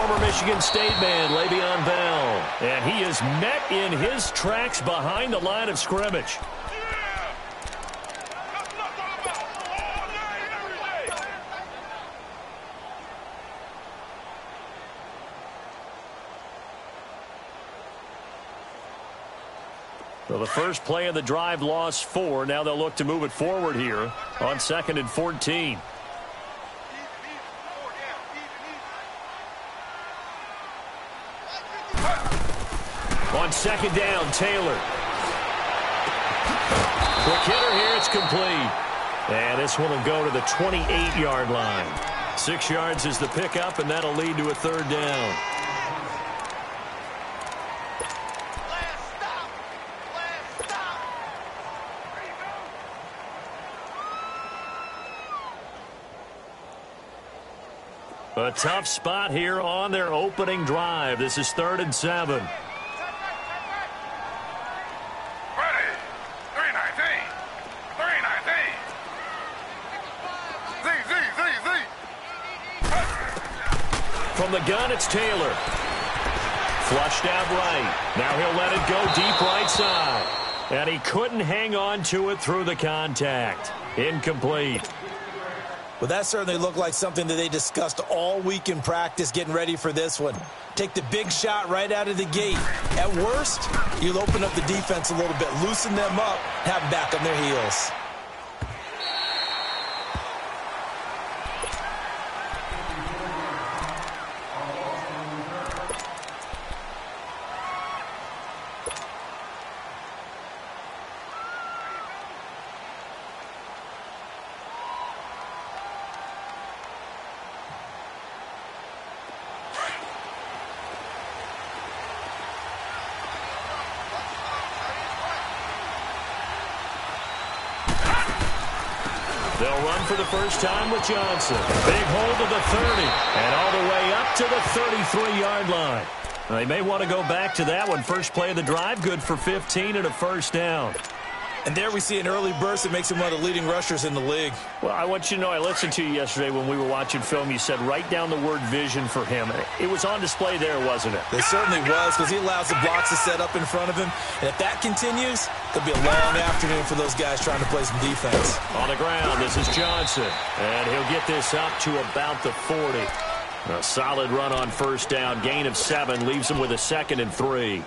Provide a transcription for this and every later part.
former Michigan State man, Le'Veon Bell. And he is met in his tracks behind the line of scrimmage. So the first play of the drive lost 4. Now they'll look to move it forward here on 2nd and 14. On 2nd down, Taylor. Quick hitter here, it's complete. And this one will go to the 28-yard line. 6 yards is the pickup, and that'll lead to a 3rd down. A tough spot here on their opening drive. This is 3rd and 7. Ready. 319. 319. Z. From the gun, it's Taylor. Flushed out right. Now he'll let it go deep right side. And he couldn't hang on to it through the contact. Incomplete. Well, that certainly looked like something that they discussed all week in practice getting ready for this one. Take the big shot right out of the gate. At worst, you'll open up the defense a little bit, loosen them up, have them back on their heels. They'll run for the first time with Johnson. Big hold of the 30 and all the way up to the 33-yard line. They may want to go back to that one. First play of the drive, good for 15 and a 1st down. And there we see an early burst that makes him one of the leading rushers in the league. Well, I want you to know, I listened to you yesterday when we were watching film. You said write down the word vision for him. It was on display there, wasn't it? It certainly was, because he allows the blocks to set up in front of him. And if that continues, it'll be a long afternoon for those guys trying to play some defense. On the ground, this is Johnson. And he'll get this up to about the 40. A solid run on 1st down. Gain of 7 leaves him with a 2nd and 3.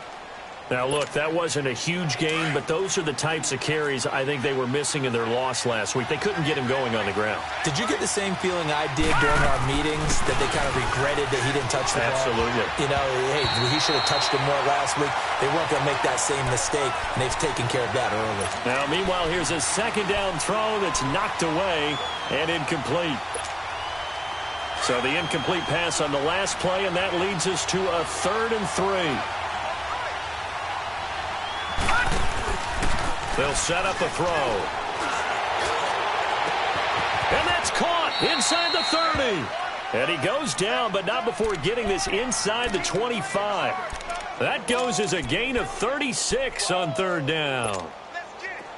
Now, look, that wasn't a huge gain, but those are the types of carries I think they were missing in their loss last week. They couldn't get him going on the ground. Did you get the same feeling I did during our meetings, that they kind of regretted that he didn't touch the ball? Absolutely. You know, hey, he should have touched it more last week. They weren't going to make that same mistake, and they've taken care of that early. Now, meanwhile, here's a 2nd down throw that's knocked away and incomplete. So the incomplete pass on the last play, and that leads us to a 3rd and 3. They'll set up a throw. And that's caught inside the 30. And he goes down, but not before getting this inside the 25. That goes as a gain of 36 on 3rd down.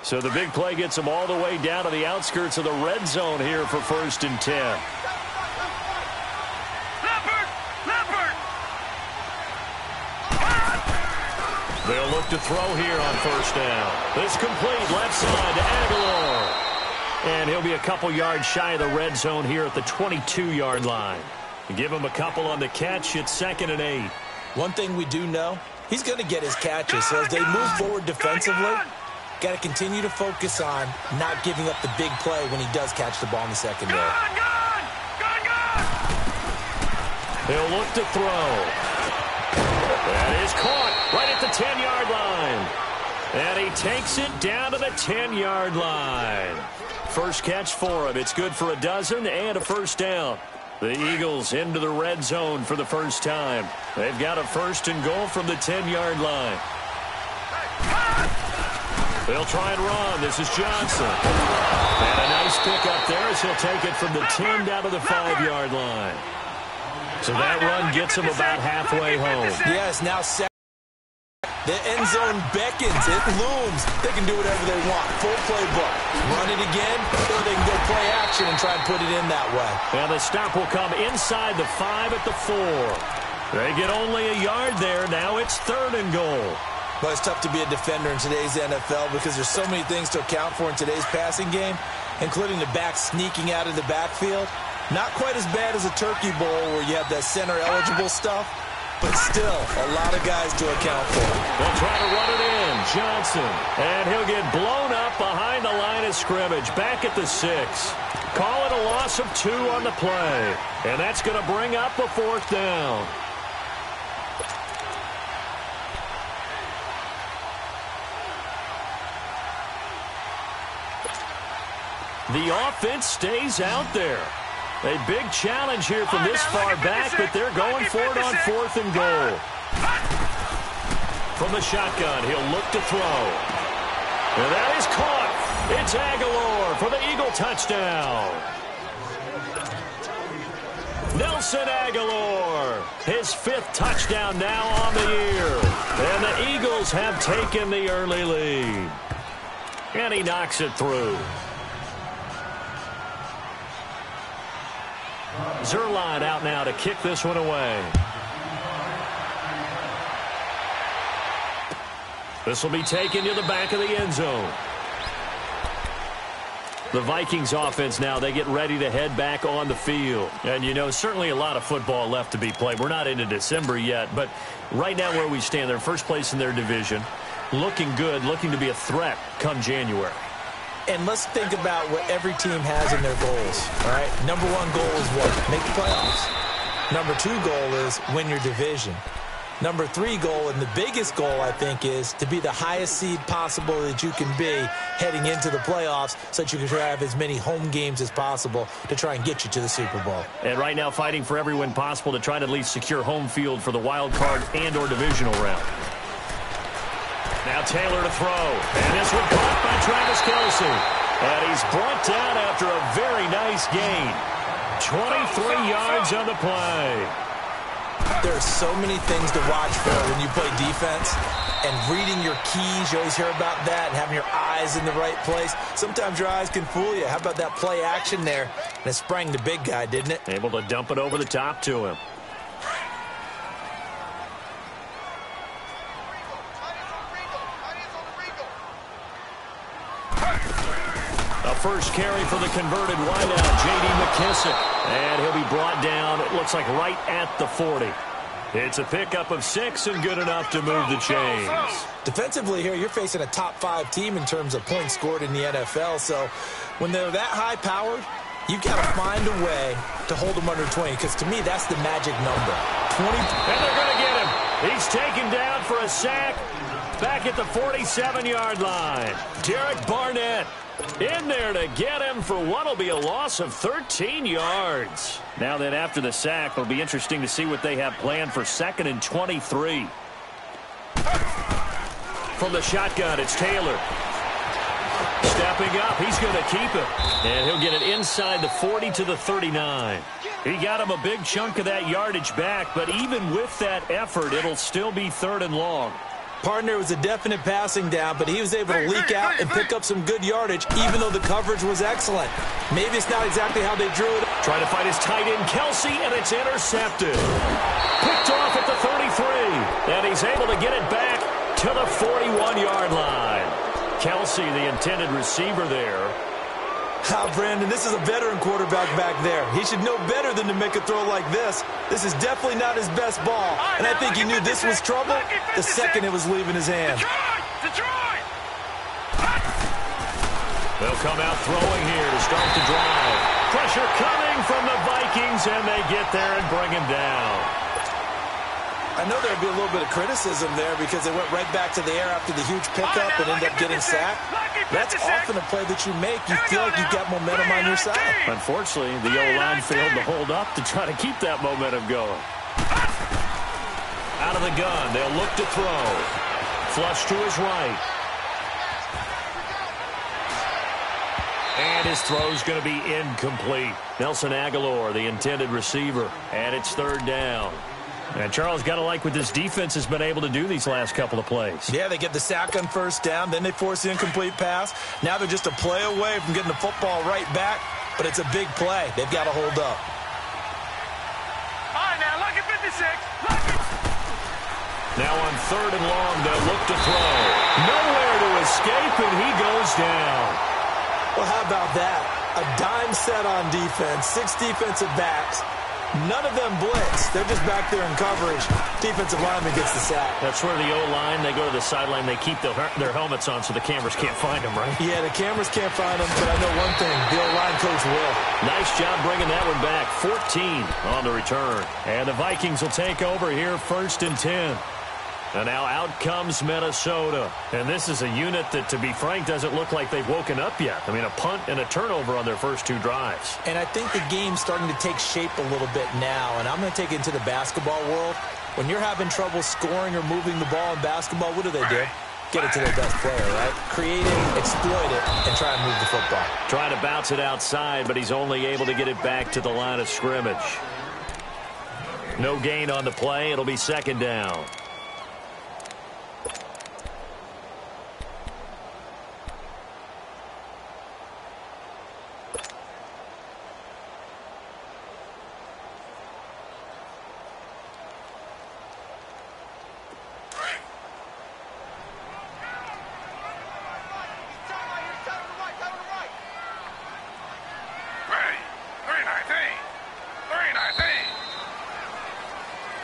So the big play gets him all the way down to the outskirts of the red zone here for 1st and 10. They'll look to throw here on 1st down. This complete left side to Aguilar. And he'll be a couple yards shy of the red zone here at the 22-yard line. Give him a couple on the catch. It's 2nd and 8. One thing we do know, he's going to get his catches. So as they move forward defensively, got to continue to focus on not giving up the big play when he does catch the ball in the secondary. He'll look to throw. That is caught right at the 10-yard line. And he takes it down to the 10-yard line. First catch for him. It's good for a dozen and a 1st down. The Eagles into the red zone for the first time. They've got a 1st and goal from the 10-yard line. They'll try and run. This is Johnson. And a nice pick up there as he'll take it from the 10 down to the 5-yard line. So that run gets him about halfway home. Yes, now set. The end zone beckons. It looms. They can do whatever they want. Full playbook. Run it again, or they can go play action and try and put it in that way. And the stop will come inside the 5 at the 4. They get only a yard there. Now it's 3rd and goal. Well, it's tough to be a defender in today's NFL because there's so many things to account for in today's passing game, including the back sneaking out of the backfield. Not quite as bad as a turkey bowl where you have that center-eligible stuff, but still a lot of guys to account for. They'll try to run it in. Johnson. And he'll get blown up behind the line of scrimmage. Back at the 6. Call it a loss of 2 on the play. And that's going to bring up a 4th down. The offense stays out there. A big challenge here from this far back, but they're going for it on 4th and goal. From the shotgun, he'll look to throw. And that is caught. It's Aguilar for the Eagle touchdown. Nelson Aguilar, his 5th touchdown now on the year. And the Eagles have taken the early lead. And he knocks it through. Zerline out now to kick this one away. This will be taken to the back of the end zone. The Vikings offense now, they get ready to head back on the field. And, you know, certainly a lot of football left to be played. We're not into December yet, but right now where we stand, they're first place in their division. Looking good, looking to be a threat come January. And let's think about what every team has in their goals, all right? Number 1 goal is what? Make the playoffs. Number 2 goal is win your division. Number 3 goal, and the biggest goal, I think, is to be the highest seed possible that you can be heading into the playoffs so that you can have as many home games as possible to try and get you to the Super Bowl. And right now fighting for every win possible to try to at least secure home field for the wild card and or divisional round. Now Taylor to throw. And this one caught by Travis Kelce. And he's brought down after a very nice gain. 23 yards on the play. There are so many things to watch for when you play defense. And reading your keys, you always hear about that, and having your eyes in the right place. Sometimes your eyes can fool you. How about that play action there? And it sprang the big guy, didn't it? Able to dump it over the top to him. A first carry for the converted wideout, J.D. McKissick. And he'll be brought down, it looks like right at the 40. It's a pickup of 6 and good enough to move the chains. Defensively here, you're facing a top 5 team in terms of points scored in the NFL. So when they're that high-powered, you've got to find a way to hold them under 20, because to me, that's the magic number. 20. And they're going to get him. He's taken down for a sack back at the 47-yard line. Derek Barnett in there to get him for what will be a loss of 13 yards. Now then, after the sack, it'll be interesting to see what they have planned for 2nd and 23. From the shotgun, it's Taylor. Stepping up, he's going to keep it. And he'll get it inside the 40 to the 39. He got him a big chunk of that yardage back, but even with that effort, it'll still be 3rd and long. Partner was a definite passing down, but he was able to leak out and pick up some good yardage, even though the coverage was excellent. Maybe it's not exactly how they drew it. Trying to fight his tight end, Kelce, and it's intercepted. Picked off at the 33, and he's able to get it back to the 41-yard line. Kelce, the intended receiver there. Brandon, this is a veteran quarterback back there. He should know better than to make a throw like this. This is definitely not his best ball, and I think he knew this was trouble the second it was leaving his hand. They'll come out throwing here to start the drive. Pressure coming from the Vikings, and they get there and bring him down. I know there'll be a little bit of criticism there because they went right back to the air after the huge pickup and ended up getting sacked. That's often a play that you make. You feel like you've got momentum on your side. Unfortunately, the O-line failed to hold up to try to keep that momentum going. Out of the gun, they'll look to throw. Flush to his right. And his throw's going to be incomplete. Nelson Aguilar, the intended receiver. And it's 3rd down. And Charles, got to like what this defense has been able to do these last couple of plays. Yeah, they get the sack on 1st down, then they force the incomplete pass. Now they're just a play away from getting the football right back, but it's a big play. They've got to hold up. All right, now look at the Now on 3rd and long, they'll look to throw. Nowhere to escape, and he goes down. Well, how about that? A dime set on defense, 6 defensive backs. None of them blitz. They're just back there in coverage. Defensive lineman gets the sack. That's where the O-line, they go to the sideline, they keep their helmets on so the cameras can't find them, right? Yeah, the cameras can't find them, but I know one thing. The O-line coach will. Nice job bringing that one back. 14 on the return. And the Vikings will take over here 1st and 10. And now out comes Minnesota. And this is a unit that, to be frank, doesn't look like they've woken up yet. I mean, a punt and a turnover on their first 2 drives. And I think the game's starting to take shape a little bit now. And I'm going to take it into the basketball world. When you're having trouble scoring or moving the ball in basketball, what do? Get it to their best player, right? Create it, exploit it, and try and move the football. Trying to bounce it outside, but he's only able to get it back to the line of scrimmage. No gain on the play. It'll be 2nd down.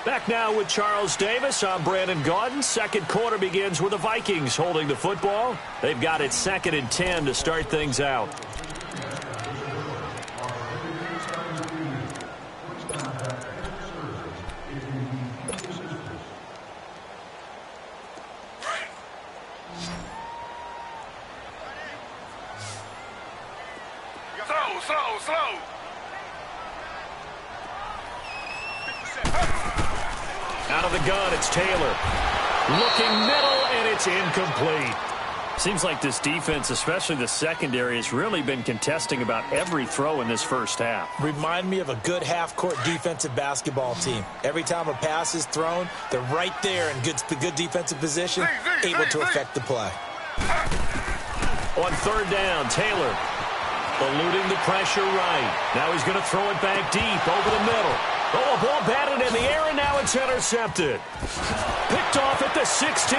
Back now with Charles Davis. I'm Brandon Gaudin. 2nd quarter begins with the Vikings holding the football. They've got it 2nd and 10 to start things out. Slow. Out of the gun, it's Taylor. Looking middle, and it's incomplete. Seems like this defense, especially the secondary, has really been contesting about every throw in this first half. Remind me of a good half-court defensive basketball team. Every time a pass is thrown, they're right there in good defensive position, able to affect the play. On 3rd down, Taylor eluding the pressure right. Now he's going to throw it back deep over the middle. Oh, a ball batted in the air, and now it's intercepted. Picked off at the 16.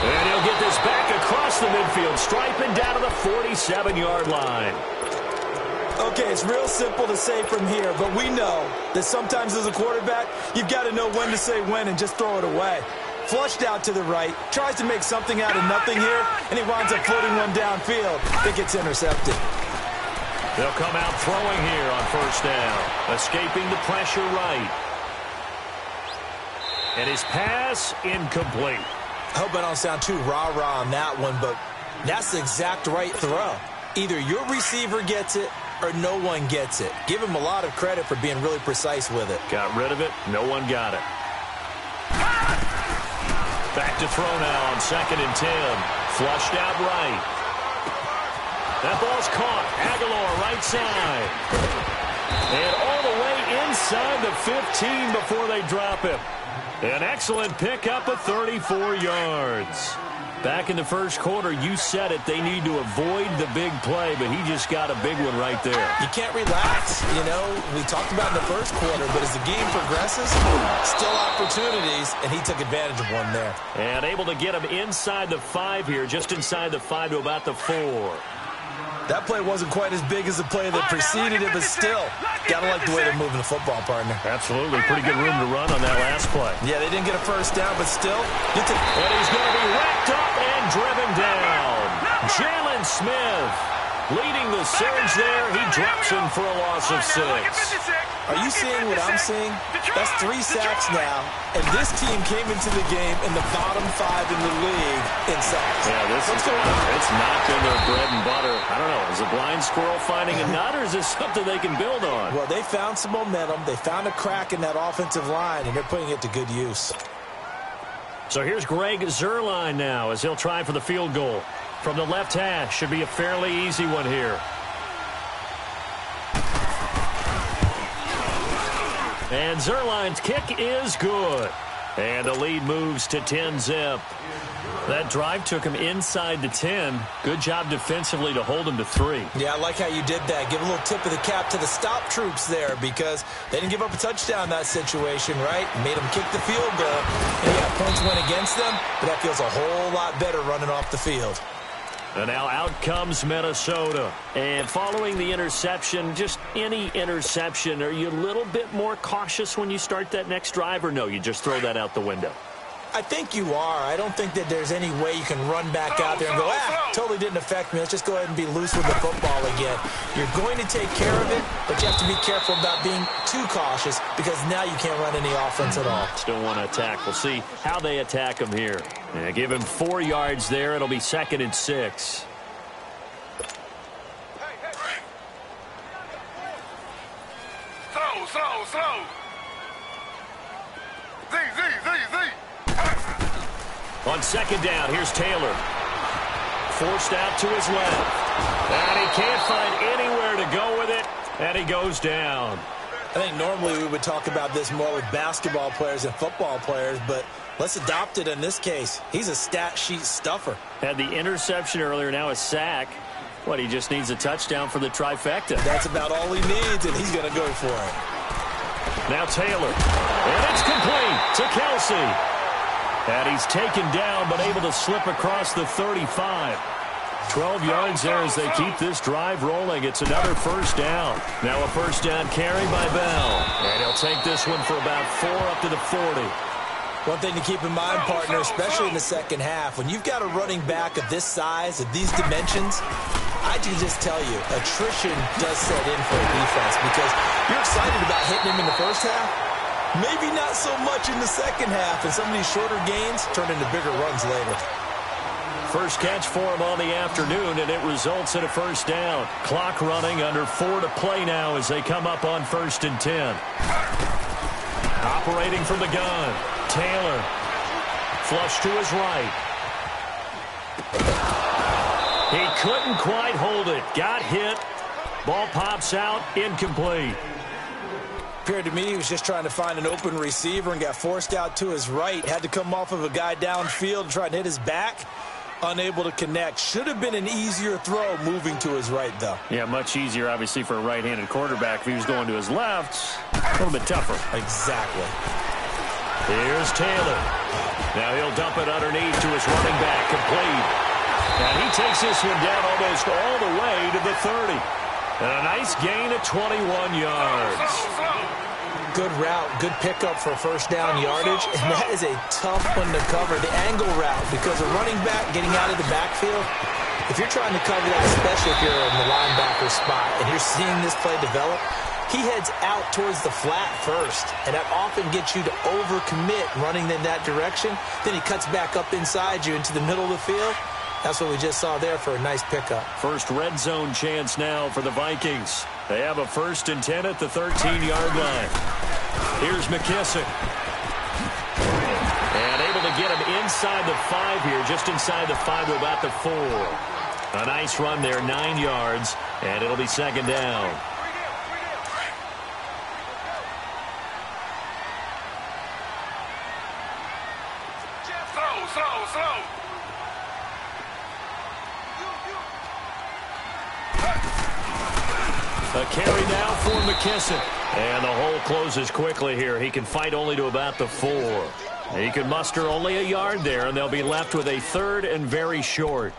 And he'll get this back across the midfield stripe and down to the 47-yard line. Okay, it's real simple to say from here, but we know that sometimes as a quarterback, you've got to know when to say when and just throw it away. Flushed out to the right, tries to make something out of nothing here, and he winds up floating one downfield that gets intercepted. They'll come out throwing here on 1st down, escaping the pressure right. And his pass incomplete. I hope I don't sound too rah-rah on that one, but that's the exact right throw. Either your receiver gets it or no one gets it. Give him a lot of credit for being really precise with it. Got rid of it. No one got it. Back to throw now on 2nd and 10. Flushed out right. That ball's caught. Aguilar right side. And all the way inside the 15 before they drop him. An excellent pickup of 34 yards. Back in the first quarter, you said it, they need to avoid the big play, but he just got a big one right there. You can't relax. You know, we talked about in the first quarter, but as the game progresses, still opportunities, and he took advantage of one there. And able to get him inside the 5 here, just inside the 5 to about the 4. That play wasn't quite as big as the play that preceded it, but still, gotta like the way they're moving the football, partner. Absolutely. Pretty good room to run on that last play. Yeah, they didn't get a first down, but still, and he's going to be wrapped up and driven down. Jalen Smith leading the surge there. He drops him for a loss of 6. Are you seeing what I'm seeing? That's 3 sacks now, and this team came into the game in the bottom 5 in the league in sacks. Yeah, What's going on? It's not been their bread and butter. I don't know. Is a blind squirrel finding a nut, or is this something they can build on? Well, they found some momentum. They found a crack in that offensive line, and they're putting it to good use. So here's Greg Zuerlein now as he'll try for the field goal. From the left hash, should be a fairly easy one here. And Zuerlein's kick is good. And the lead moves to 10-zip. That drive took him inside the 10. Good job defensively to hold him to 3. Yeah, I like how you did that. Give a little tip of the cap to the stop troops there because they didn't give up a touchdown in that situation, right? Made them kick the field goal. And yeah, points went against them, but that feels a whole lot better running off the field. And now out comes Minnesota. And following the interception, just any interception, are you a little bit more cautious when you start that next drive, or no, you just throw that out the window? I think you are. I don't think that there's any way you can run back out there and go, totally didn't affect me. Let's just go ahead and be loose with the football again. You're going to take care of it, but you have to be careful about being too cautious because now you can't run any offense at all. Still want to attack. We'll see how they attack him here. Yeah, give him 4 yards there. It'll be 2nd and 6. Slow. Z. On 2nd down, here's Taylor. Forced out to his left. And he can't find anywhere to go with it, and he goes down. I think normally we would talk about this more with basketball players and football players, but let's adopt it in this case. He's a stat sheet stuffer. Had the interception earlier, now a sack. What, he just needs a touchdown for the trifecta. That's about all he needs, and he's going to go for it. Now Taylor. And it's complete to Kelsey. And he's taken down, but able to slip across the 35. 12 yards there as they keep this drive rolling. It's another 1st down. Now a 1st down carry by Bell. And he'll take this one for about 4 up to the 40. One thing to keep in mind, partner, especially in the second half, when you've got a running back of this size, of these dimensions, I can just tell you, attrition does set in for a defense because you're excited about hitting him in the first half. Maybe not so much in the second half, and some of these shorter gains turn into bigger runs later. First catch for him on the afternoon, and it results in a 1st down. Clock running, under 4 to play now as they come up on 1st and 10. Operating from the gun, Taylor. Flush to his right. He couldn't quite hold it. Got hit. Ball pops out, incomplete. Appeared to me he was just trying to find an open receiver and got forced out to his right. Had to come off of a guy downfield and try and hit his back. Unable to connect. Should have been an easier throw moving to his right, though. Yeah, much easier, obviously, for a right-handed quarterback. If he was going to his left, a little bit tougher. Exactly. Here's Taylor. Now he'll dump it underneath to his running back, complete. And he takes this one down almost all the way to the 30. And a nice gain of 21 yards. Good route, good pickup for 1st down yardage, and that is a tough one to cover, the angle route, because a running back getting out of the backfield, if you're trying to cover that, especially if you're in the linebacker spot and you're seeing this play develop, he heads out towards the flat first, and that often gets you to overcommit running in that direction. Then he cuts back up inside you into the middle of the field. That's what we just saw there for a nice pickup. First red zone chance now for the Vikings. They have a 1st and 10 at the 13-yard line. Here's McKissick. And able to get him inside the 5 here, just inside the 5 to about the 4. A nice run there, 9 yards, and it'll be 2nd down. Slow. A carry now for McKissick. And the hole closes quickly here. He can fight only to about the 4. He can muster only a yard there, and they'll be left with a 3rd and very short.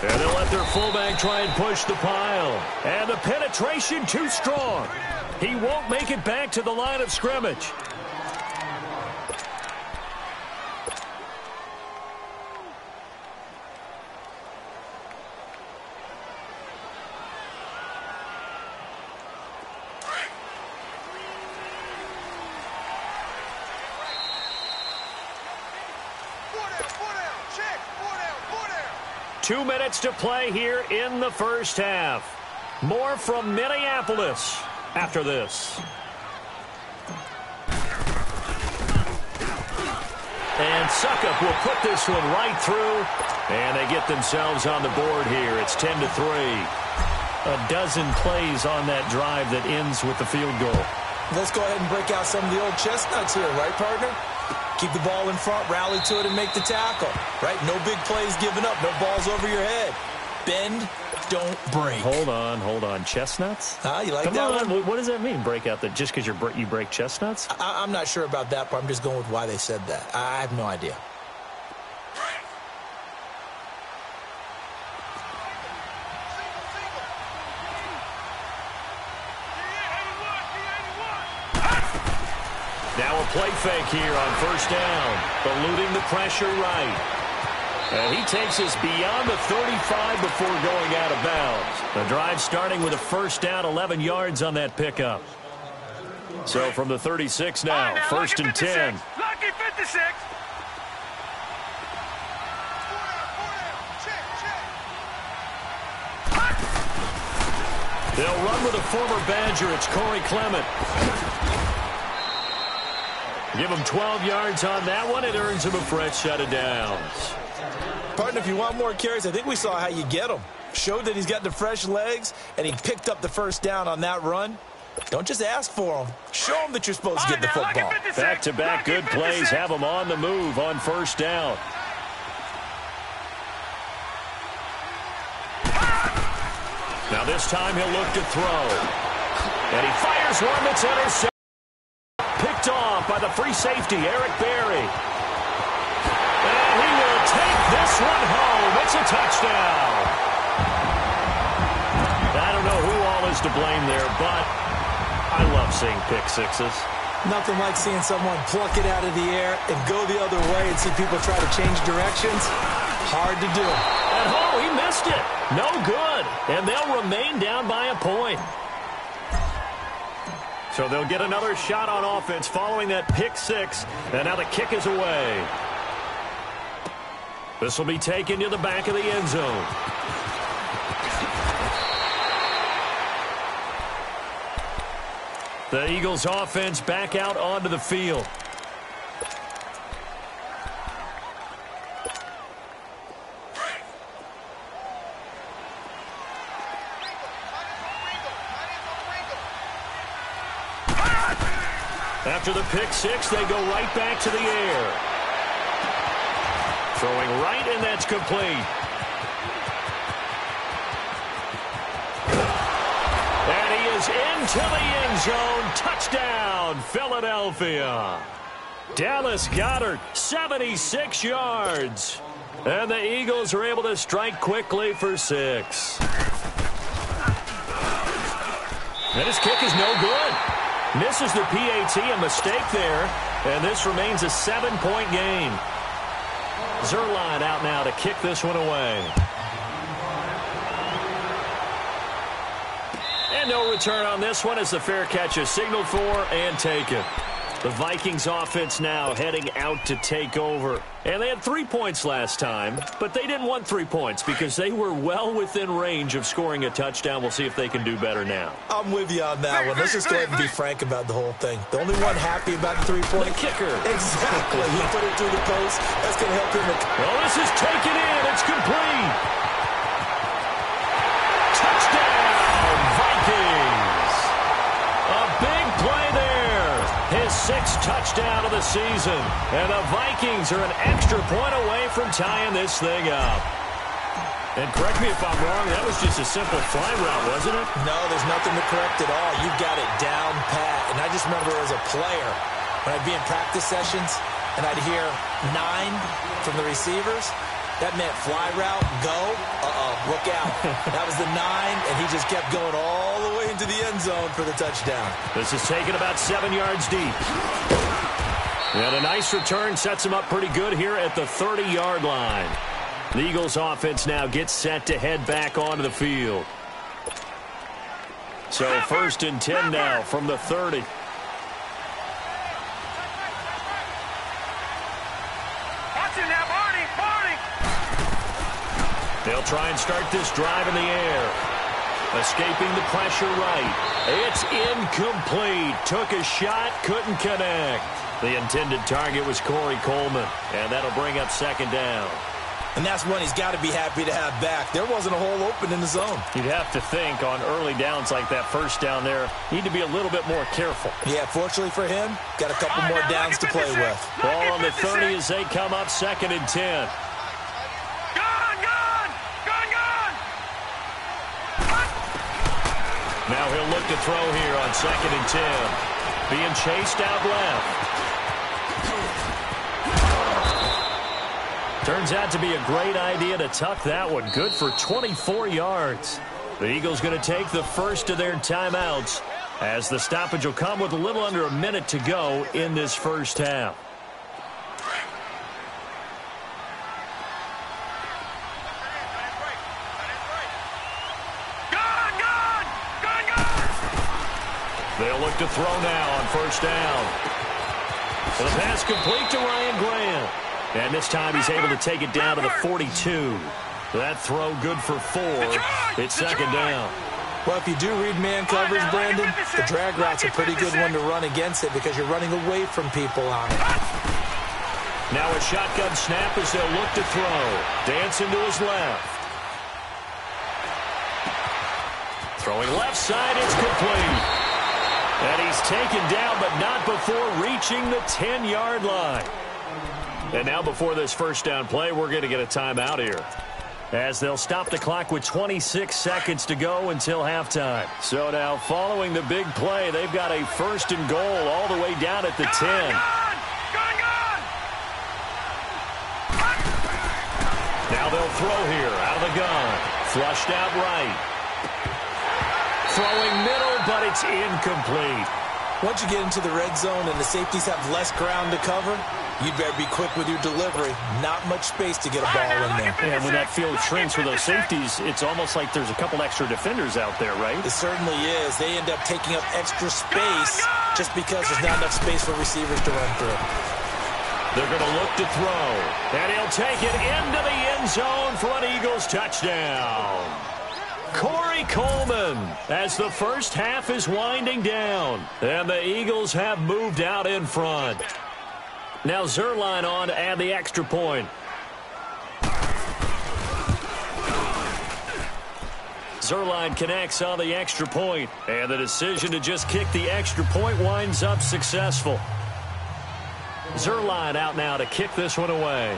And they'll let their fullback try and push the pile. And the penetration too strong. He won't make it back to the line of scrimmage. Check. 2 minutes to play here in the first half. More from Minneapolis after this. And Suckup will put this one right through. And they get themselves on the board here. It's 10-3. A dozen plays on that drive that ends with the field goal. Let's go ahead and break out some of the old chestnuts here, right, partner? Keep the ball in front, rally to it, and make the tackle, right? No big plays given up, no balls over your head. Bend, don't break. Hold on. Chestnuts? You like Come that on. one? What does that mean, break out? That just because you break chestnuts? I'm not sure about that, but I'm just going with why they said that. I have no idea. Now a play fake here on first down. Eluding the pressure right. And he takes us beyond the 35 before going out of bounds. The drive starting with a first down, 11 yards on that pickup. So from the 36 now, first and 10. Lucky 56. They'll run with a former Badger. It's Corey Clement. Give him 12 yards on that one. It earns him a fresh set of downs. Partner, if you want more carries, I think we saw how you get them. Showed that he's got the fresh legs, and he picked up the first down on that run. Don't just ask for them. Show them that you're supposed to get the football. Back-to-back good plays have him on the move on first down. Now this time he'll look to throw. And he fires one that's intercepted. Picked off by the free safety, Eric Berry. And he will take this one home. It's a touchdown. I don't know who all is to blame there, but I love seeing pick sixes. Nothing like seeing someone pluck it out of the air and go the other way and see people try to change directions. Hard to do. And he missed it. No good. And they'll remain down by a point. So they'll get another shot on offense following that pick six. And now the kick is away. This will be taken to the back of the end zone. The Eagles offense back out onto the field. After the pick six, they go right back to the air. Throwing right, and that's complete. And he is into the end zone. Touchdown, Philadelphia. Dallas Goedert, 76 yards. And the Eagles are able to strike quickly for 6. And his kick is no good. Misses the PAT, a mistake there. And this remains a 7-point game. Zuerlein out now to kick this one away. And no return on this one as the fair catch is signaled for and taken. The Vikings offense now heading out to take over. And they had 3 points last time, but they didn't want 3 points because they were well within range of scoring a touchdown. We'll see if they can do better now. I'm with you on that one. Let's just go ahead and be frank about the whole thing. The only one happy about the 3-point. The kicker. Exactly. He put it through the post. That's going to help him. Well, this is taken in. It's complete. Touchdown, Vikings. A big play there. His 6th touchdown of the season. And the Vikings are an extra point away from tying this thing up. And correct me if I'm wrong, that was just a simple fly route, wasn't it? No, there's nothing to correct at all. You got it down pat. And I just remember as a player, when I'd be in practice sessions, and I'd hear 9 from the receivers, that meant fly route, go, look out. That was the 9, and he just kept going all the way into the end zone for the touchdown. This is taken about 7 yards deep. And a nice return sets him up pretty good here at the 30-yard line. The Eagles offense now gets set to head back onto the field. So first and 10 now from the 30. They'll try and start this drive in the air. Escaping the pressure right. It's incomplete. Took a shot, couldn't connect. The intended target was Corey Coleman, and that'll bring up second down. And that's one he's got to be happy to have back. There wasn't a hole open in the zone. You'd have to think on early downs like that first down there, need to be a little bit more careful. Yeah, fortunately for him, got a couple more downs to play with. Ball on the 30 as they come up second and 10. Now he'll look to throw here on second and 10. Being chased out left. Turns out to be a great idea to tuck that one. Good for 24 yards. The Eagles going to take the first of their timeouts as the stoppage will come with a little under a minute to go in this first half. They'll look to throw now on first down. The pass complete to Ryan Grant. And this time he's able to take it down to the 42. That throw good for 4. It's second down. Well, if you do read man coverage, Brandon, the drag route's a pretty good one to run against it because you're running away from people on it. Now a shotgun snap as they'll look to throw. Dancing to his left. Throwing left side, it's complete. And he's taken down, but not before reaching the 10-yard line. And now before this first down play, we're going to get a timeout here, as they'll stop the clock with 26 seconds to go until halftime. So now following the big play, they've got a first and goal all the way down at the 10. Now they'll throw here out of the gun. Flushed out right. Throwing middle, but it's incomplete. Once you get into the red zone and the safeties have less ground to cover, you'd better be quick with your delivery. Not much space to get a ball in there. And when that field shrinks for those safeties, it's almost like there's a couple extra defenders out there, right? It certainly is. They end up taking up extra space just because there's not enough space for receivers to run through. They're going to look to throw. And he'll take it into the end zone for an Eagles touchdown. Corey Coleman, as the first half is winding down. And the Eagles have moved out in front. Now Zerline on to add the extra point. Zerline connects on the extra point, and the decision to just kick the extra point winds up successful. Zerline out now to kick this one away.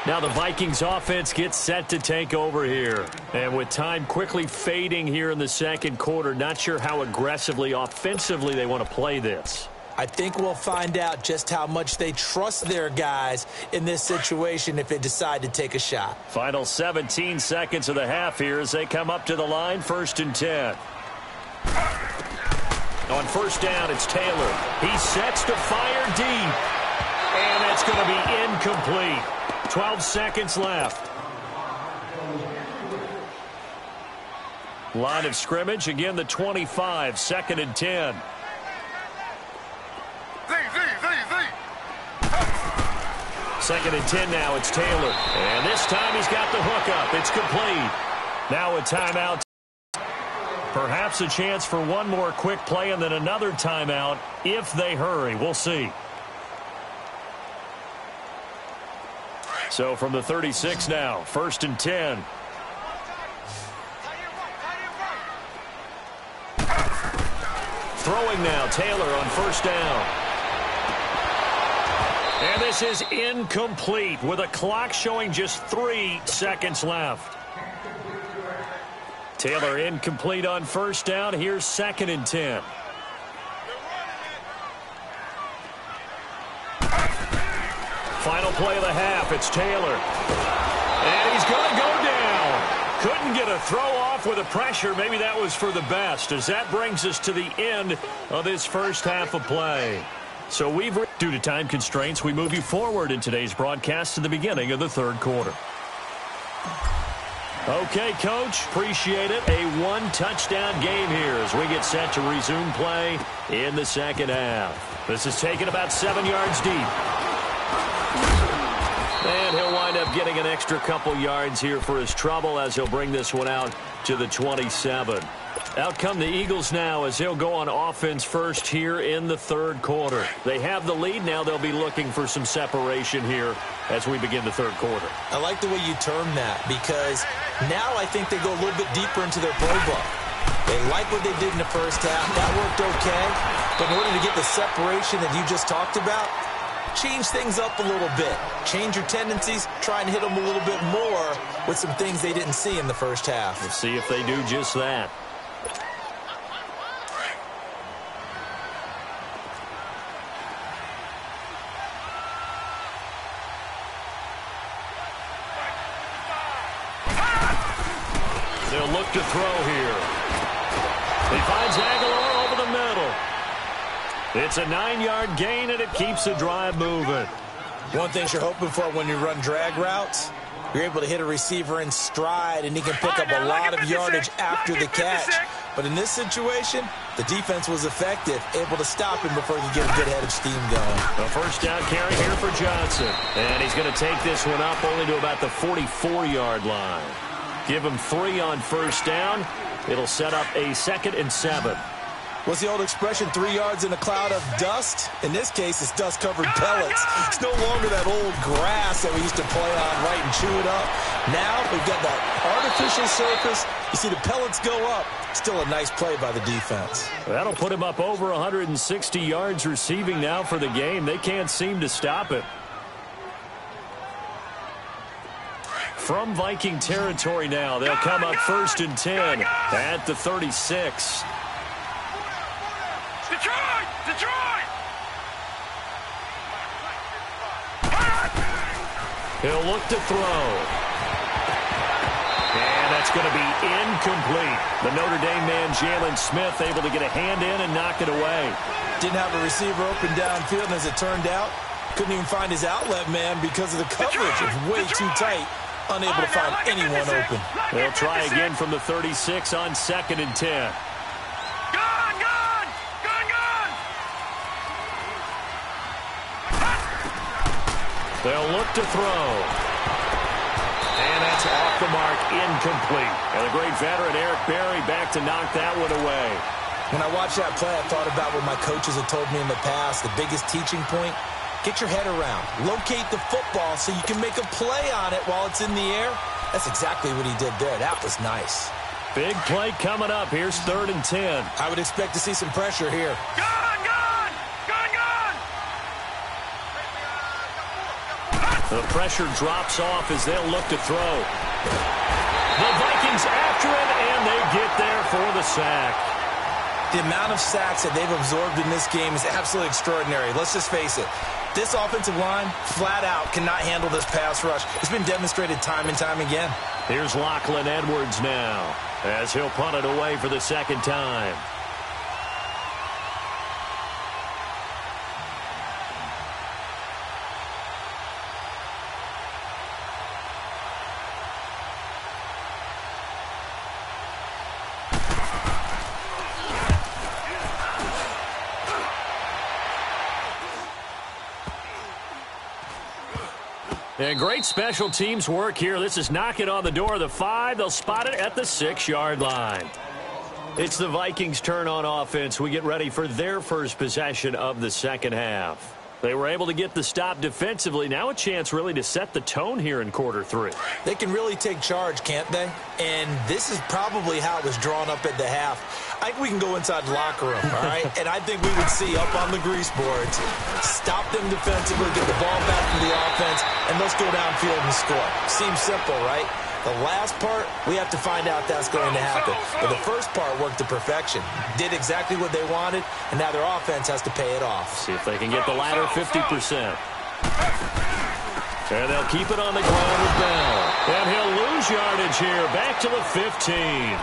Now the Vikings offense gets set to take over here. And with time quickly fading here in the second quarter, not sure how aggressively, offensively they want to play this. I think we'll find out just how much they trust their guys in this situation if they decide to take a shot. Final 17 seconds of the half here as they come up to the line, first and 10. On first down, it's Taylor. He sets to fire deep. And that's going to be incomplete. 12 seconds left. Line of scrimmage, again the 25, second and 10. Second and 10 now, it's Taylor. And this time he's got the hook up. It's complete. Now a timeout. Perhaps a chance for one more quick play and then another timeout if they hurry. We'll see. So from the 36 now, first and 10. Throwing now, Taylor on first down. And this is incomplete with a clock showing just 3 seconds left. Taylor incomplete on first down. Here's second and 10. Final play of the half, it's Taylor. And he's going to go down. Couldn't get a throw off with the pressure. Maybe that was for the best, as that brings us to the end of this first half of play. So due to time constraints, we move you forward in today's broadcast to the beginning of the third quarter. Okay, Coach, appreciate it. A one-touchdown game here as we get set to resume play in the second half. This is taken about 7 yards deep. And he'll wind up up getting an extra couple yards here for his trouble as he'll bring this one out to the 27. Out come the Eagles now as they'll go on offense first here in the third quarter. They have the lead. Now they'll be looking for some separation here as we begin the third quarter. I like the way you term that because now I think they go a little bit deeper into their playbook. They like what they did in the first half. That worked okay. But in order to get the separation that you just talked about, change things up a little bit. Change your tendencies. Try and hit them a little bit more with some things they didn't see in the first half. We'll see if they do just that. They'll look to throw here. He finds Aguilar over the middle. It's a 9-yard gain, and it keeps the drive moving. One thing you're hoping for when you run drag routes, you're able to hit a receiver in stride, and he can pick up a lot of yardage after the catch. But in this situation, the defense was effective, able to stop him before he could get a good head of steam going. A first down carry here for Johnson. And he's going to take this one up only to about the 44-yard line. Give him 3 on first down. It'll set up a 2nd and 7. What's the old expression, 3 yards in a cloud of dust? In this case, it's dust-covered pellets. It's no longer that old grass that we used to play on, right, and chew it up. Now we've got that artificial surface. You see the pellets go up. Still a nice play by the defense. That'll put him up over 160 yards receiving now for the game. They can't seem to stop it. From Viking territory now, they'll come up 1st and 10 at the 36. Detroit! He'll look to throw. And that's going to be incomplete. The Notre Dame man, Jalen Smith, able to get a hand in and knock it away. Didn't have a receiver open downfield, and as it turned out, couldn't even find his outlet man because of the coverage. It was way too tight. Unable to find anyone open. They'll try again from the 36 on 2nd and 10. They'll look to throw. And that's off the mark, incomplete. And the great veteran Eric Berry back to knock that one away. When I watched that play, I thought about what my coaches had told me in the past. The biggest teaching point, get your head around. Locate the football so you can make a play on it while it's in the air. That's exactly what he did there. That was nice. Big play coming up. Here's 3rd and 10. I would expect to see some pressure here. The pressure drops off as they'll look to throw. The Vikings after it, and they get there for the sack. The amount of sacks that they've absorbed in this game is absolutely extraordinary. Let's just face it. This offensive line, flat out, cannot handle this pass rush. It's been demonstrated time and time again. Here's Lachlan Edwards now as he'll punt it away for the 2nd time. And great special teams work here. This is knocking on the door of the 5. They'll spot it at the 6-yard line. It's the Vikings' turn on offense. We get ready for their first possession of the second half. They were able to get the stop defensively. Now a chance really to set the tone here in quarter 3. They can really take charge, can't they? And this is probably how it was drawn up at the half. I think we can go inside the locker room, all right? And I think we would see up on the grease boards, stop them defensively, get the ball back to the offense, and let's go downfield and score. Seems simple, right? The last part, we have to find out that's going to happen. But the first part worked to perfection. Did exactly what they wanted, and now their offense has to pay it off. See if they can get the latter 50%. And they'll keep it on the ground with Bell. And he'll lose yardage here, back to the 15.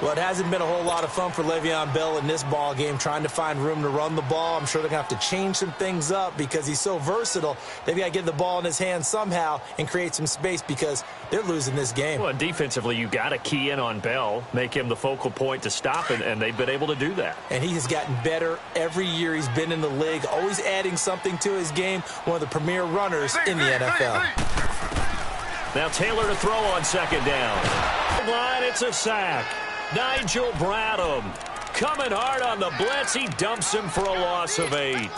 Well, it hasn't been a whole lot of fun for Le'Veon Bell in this ball game, trying to find room to run the ball. I'm sure they're going to have to change some things up because he's so versatile. They've got to get the ball in his hands somehow and create some space because they're losing this game. Well, defensively, you got to key in on Bell, make him the focal point to stop it, and they've been able to do that. And he has gotten better every year he's been in the league, always adding something to his game, one of the premier runners in the NFL. Now Taylor to throw on second down. Line, it's a sack. Nigel Bradham coming hard on the blitz. He dumps him for a loss of 8.